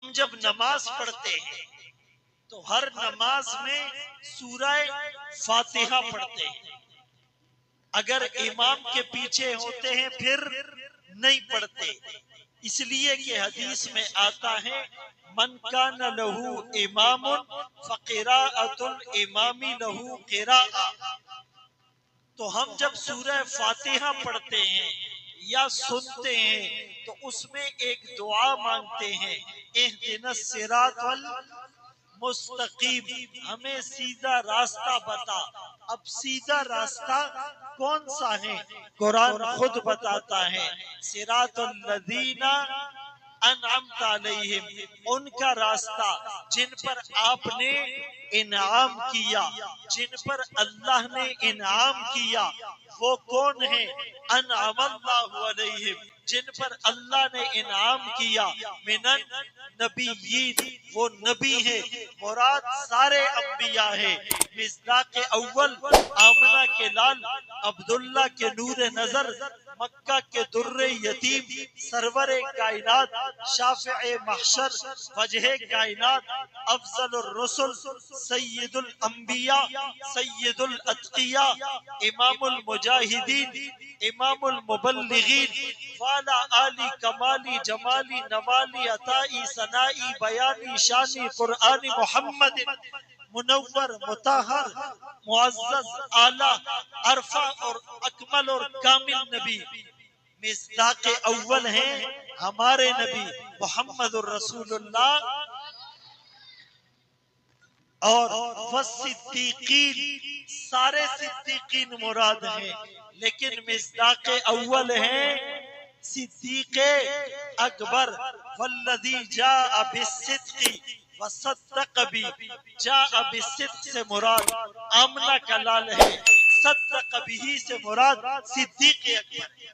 ہم جب نماز پڑھتے ہیں تو ہر نماز میں سورہ فاتحہ پڑھتے ہیں. اگر امام کے پیچھے ہوتے ہیں پھر نہیں پڑھتے، اس لیے کہ حدیث میں آتا ہے من کان لہو امام فقراءۃ الامام لہو قراءۃ. تو ہم جب سورہ فاتحہ پڑھتے ہیں یا سنتے ہیں تو اس میں ایک دعا مانگتے ہیں اہدنا الصراط المستقیم، ہمیں سیدھا راستہ بتا. اب سیدھا راستہ کون سا ہے؟ قرآن خود بتاتا ہے صراط الذین انعمت علیہم، ان کا راستہ جن پر آپ نے انعام کیا، جن پر اللہ نے انعام کیا. وہ کون ہے؟ انعم اللہ علیہم، جن پر اللہ نے انعام کیا. من النبیین، وہ نبی ہے، مراد سارے انبیاء ہے. مصداق اول آمنہ کے لال، عبداللہ کے نور نظر، مکہ کے در یتیم، سرور کائنات، شافع محشر، وجہ کائنات، افضل الرسل، سید الانبیاء، سید الاتقیاء، امام المجاہدین، امام المبلغین، والا آلی کمالی جمالی نوالی عطائی ثنائی بیانی شانی قرآن محمد، منور مطہر معزز اعلیٰ عرفہ اور اکمل اور کامل نبی. مصداق اول ہیں ہمارے نبی محمد الرسول اللہ. اور والصدیقین، سارے صدیقین مراد ہیں، لیکن مصداق اول ہیں صدیق اکبر. والذی جاء بالصدق وصدق بی، جاء بالصدق سے مراد آمنہ کا لال ہے، صدق بھی سے مراد صدیق اکبر ہے.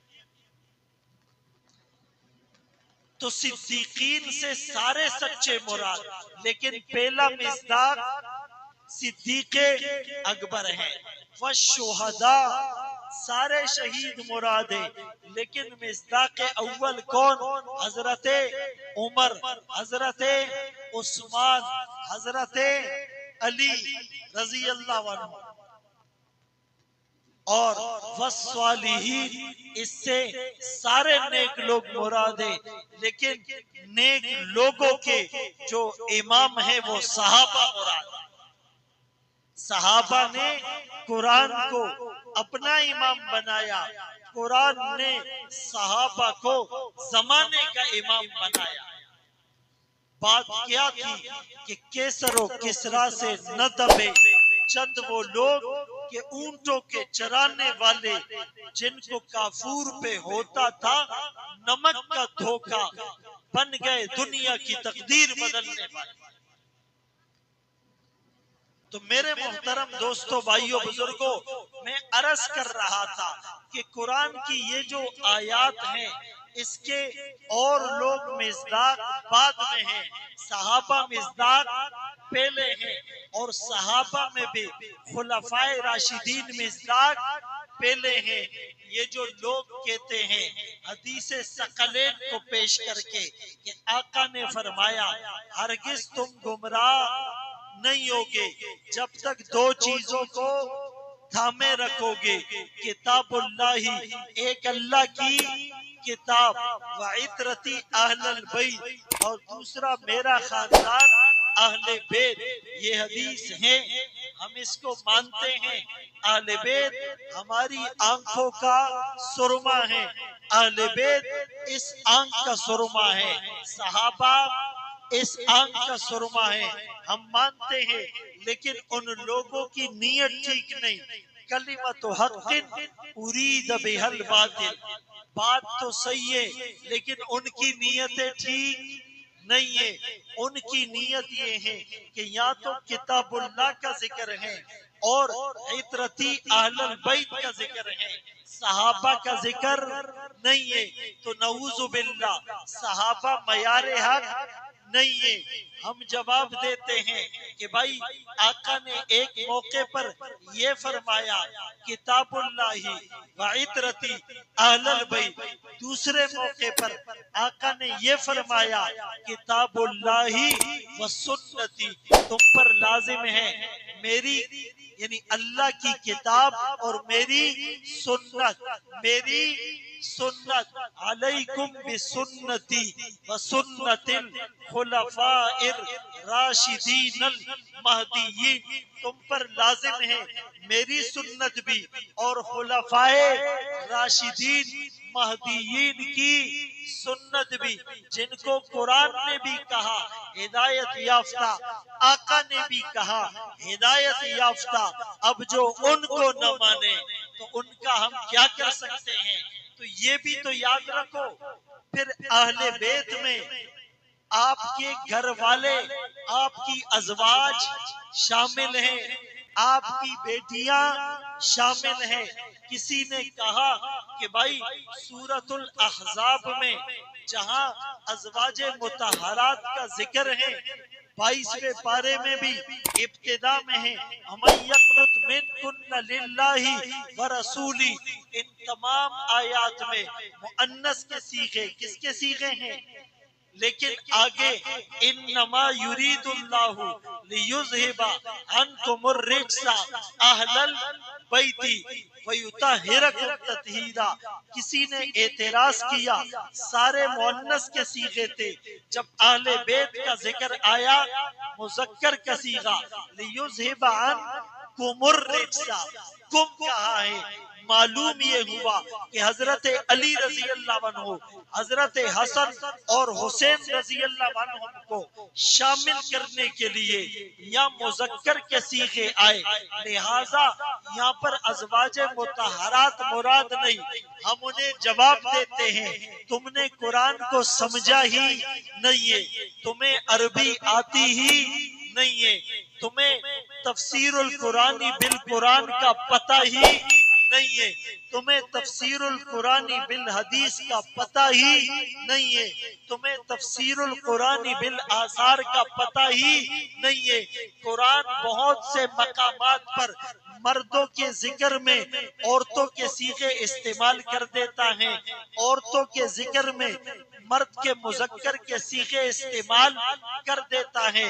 تو صدیقین سے سارے سچے مراد، لیکن پہلا مصداق صدیق اکبر ہے. والشہداء، سارے شہید مراد ہے، لیکن مصداق اول کون؟ حضرت عمر، حضرت عثمان، حضرت علی رضی اللہ عنہ. اور والصالحین، اس سے سارے نیک لوگ مراد ہیں، لیکن نیک لوگوں کے جو امام ہیں وہ صحابہ مراد ہیں. صحابہ نے قرآن کو اپنا امام بنایا، قرآن نے صحابہ کو زمانے کا امام بنایا. بات کیا تھی کہ کیسر و کسرا سے نہ دبے چند وہ لوگ کہ اونٹوں کے چرانے والے، جن کو کافور پہ ہوتا تھا نمک کا دھوکا، بن گئے دنیا کی تقدیر بدلنے والے. تو میرے محترم دوستوں، بھائیوں، بزرگوں، میں عرض کر رہا تھا کہ قرآن کی یہ جو آیات ہیں اس کے اور لوگ مصداق بعد میں ہیں، صحابہ مصداق پہلے ہیں، اور صحابہ میں بھی خلفائے راشدین مصداق پہلے ہیں. یہ جو لوگ کہتے ہیں حدیث ثقلین کو پیش کر کے کہ آقا نے فرمایا ہرگز تم گمراہ نہیں ہوگے جب تک دو چیزوں کو تھامے رکھو گے، کتاب اللہ، ایک اللہ کی کتاب، وعطرتی اہل البیت، اور دوسرا میرا خاندان اہل بیت. یہ حدیث ہے، ہم اس کو مانتے ہیں. اہل بیت ہماری آنکھوں کا سرما ہے، اہل بیت اس آنکھ کا سرما ہے، صحابہ اس آنکھ کا سرما ہے. ہم مانتے ہیں، لیکن ان لوگوں کی نیت ٹھیک نہیں. کلمت حق ارید بہا الباطل، بات تو صحیح ہے لیکن ان کی نیتیں ٹھیک نہیں ہے. ان کی نیت یہ ہے کہ یا تو کتاب اللہ کا ذکر ہے اور عطرتی اہل البیت کا ذکر ہے، صحابہ کا ذکر نہیں ہے. تو نعوذ باللہ، صحابہ معیار حق نہیں ہے۔ ہم جواب دیتے ہیں کہ بھائی آقا نے ایک موقع پر یہ فرمایا کتاب اللہ وعطرتی اہل البیت، دوسرے موقع پر آقا نے یہ فرمایا کتاب اللہ و سنتی، تم پر لازم ہے میری یعنی اللہ کی کتاب اور میری سنت، میری سنت، علیکم بسنتی و سنت الخلفاء الراشدین المہدیین، تم پر لازم ہے میری سنت بھی اور خلفائے راشدین مہدیین کی سنت بھی، جن کو قرآن نے بھی کہا ہدایت یافتہ، آقا نے بھی کہا ہدایت یافتہ، اب جو ان کو نہ مانے تو ان کا ہم کیا کر سکتے ہیں؟ تو یہ بھی تو یاد رکھو۔ پھر اہل بیت میں آپ کے گھر والے، آپ کی ازواج شامل ہیں، آپ کی بیٹیاں شامل ہیں۔ کسی نے کہا کہ بھائی سورۃ الاحزاب میں جہاں ازواج مطہرات کا ذکر ہے 22ویں پارے میں بھی ابتدا میں ہے وَمَن يَقْنُتْ مِنْكُنَّ لِلَّهِ وَرَسُولِهِ، ان تمام آیات میں مؤنث کے صیغے کس کے صیغے ہیں؟ لیکن آگے انما یرید اللہ لیذہب عنکم الرجس اہل البیت ویطہرکم تطہیرا، کسی نے اعتراض کیا سارے مؤنث کے صیغے تھے، جب اہل بیت کا ذکر آیا مذکر کا صیغہ لیذہب عنکم الرجس، کم کہا ہے، معلوم یہ ہوا کہ حضرت علی رضی اللہ عنہ، حضرت حسن اور حسین رضی اللہ عنہ کو شامل کرنے کے لیے یا مذکر کے صیغے آئے، لہذا یہاں پر ازواج مطہرات مراد نہیں۔ ہم انہیں جواب دیتے ہیں تم نے قرآن کو سمجھا ہی نہیں ہے، تمہیں عربی آتی ہی نہیں ہے، تمہیں تفسیر القرآن بالقرآن کا پتہ ہی نہیں ہے، تمہیں تفسیر القرآن بالحدیث کا پتہ ہی نہیں ہے، تمہیں تفسیر القرآن بالآثار کا پتہ ہی نہیں ہے۔ قرآن بہت سے مقامات پر مردوں کے ذکر میں عورتوں کے صیغے استعمال کر دیتا ہے، عورتوں کے ذکر میں مرد کے مذکر کے صیغے استعمال کر دیتا ہے۔